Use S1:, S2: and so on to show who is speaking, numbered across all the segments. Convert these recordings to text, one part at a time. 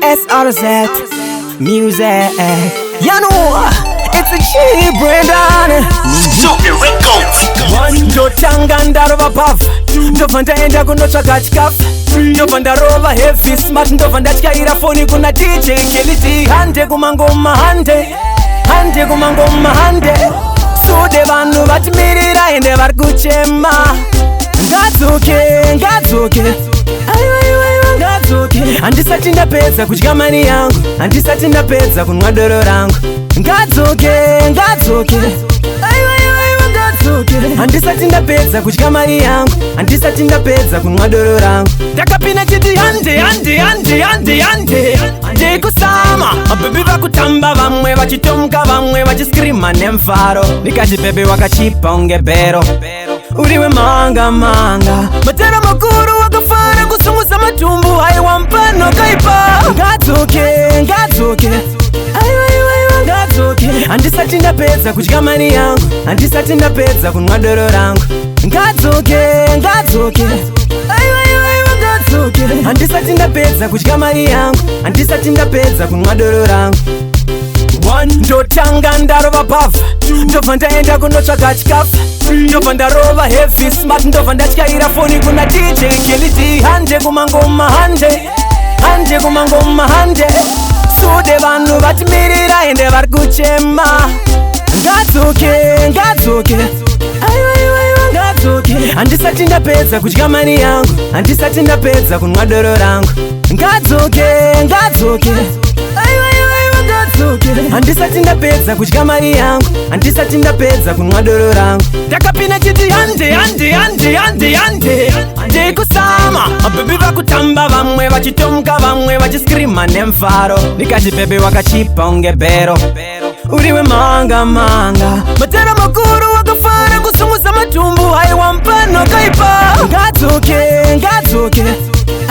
S1: SRZ Music. You know, it's a cheap Brendan.
S2: Super Records.
S1: Ndotanga ndarova pav, ndobva ndaenda kunotsvaga chikafu, ndobva ndarova heavy smart, ndobva ndatyaira foni kuna DJ Kelly. Hande kumangoma hande, hande kumangoma hande. Sude vanhu vatimirira ende vari kuchema. Ngadzoke, ngadzoke, aiwaiwaiwa ngadzoke. Handisati ndapedza kudya mari yangu, handisati ndapedza kunwa doro rangu. Ngadzoke, ngadzoke, aiwaiwaiwa ngadzoke. Handisati ndapedza kudya mari yangu, handisati ndapedza kunwa doro rangu. Ndakapinda chiti hande, hande, hande, hande, hande. Hande kusama, mabhebi vakutamba, vamwe vachitomuka, vamwe vachiskrima nemfaro. Nikati bhebi wakachipa unge bero, uriwe manga manga. Matera makuru wakafara kusunguza matumbu, haiwa mpano kaipa. Ngadzoke, ngadzoke, aiwaiwaiwa ngadzoke. Handisati ndapedza kudya mari yangu, handisati ndapedza kunwa doro rangu. Ngadzoke, ngadzoke, aiwaiwaiwa ngadzoke. Handisati ndapedza kudya mari yangu, handisati ndapedza kunwa doro rangu. Ndotanga ndarova pavha, ndobva ndaenda kunotsvaga chikafu, ndobva ndarova heavy smart, ndobva ndatyaira foni kuna DJ Kelly. Hande kumangoma hande, hande kumangoma hande. Sude vanhu vatimirira ende vari kuchema. Ngadzoke, ngadzoke, aiwaiwaiwa ngadzoke. Handisati ndapedza kudya mari yangu, handisati ndapedza kunwa doro rangu. Ngadzoke, ngadzoke, aiwaiwaiwa ngadzoke. Handisati ndapedza kudya mari yangu, handisati ndapedza kunwa doro rangu. Ndakapinda chiti hande, hande, hande, hande, hande. Hande kusama, mabhebi vakutamba, vamwe vachitomuka, vamwe vachiskrima nemfaro. Nikati bhebi wakachipa unge bero, uriwe manga manga. Matera makuru wakafara kusunguza matumbu, haiwa mpano kaipa. Ngadzoke, ngadzoke,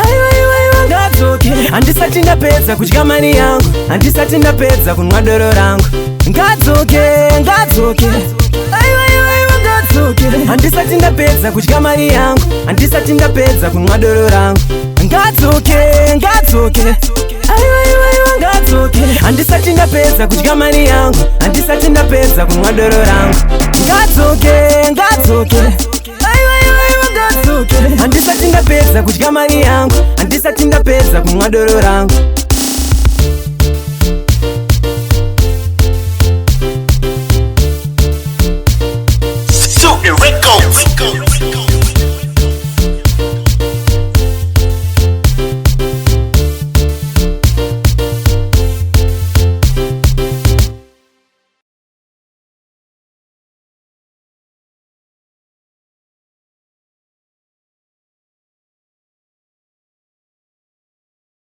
S1: aiwaiwaiwa ngadzoke. Handisati ndapedza kudya mari yangu, handisati ndapedza kunwa doro rangu. Ngadzoke, ngadzoke, aiwaiwaiwa ngadzoke. Handisati ndapedza kudya mari yangu, handisati ndapedza kunwa doro rangu. Ngadzoke, ngadzoke, aiwaiwaiwa ngadzoke. Handisati ndapedza kudya mari yangu, handisati ndapedza kunwa doro rangu. Ngadzoke, ngadzoke, aiwaiwaiwa ngadzoke. Handisati ndapedza kudya mari yangu, handisati ndapedza kunwa doro rangu.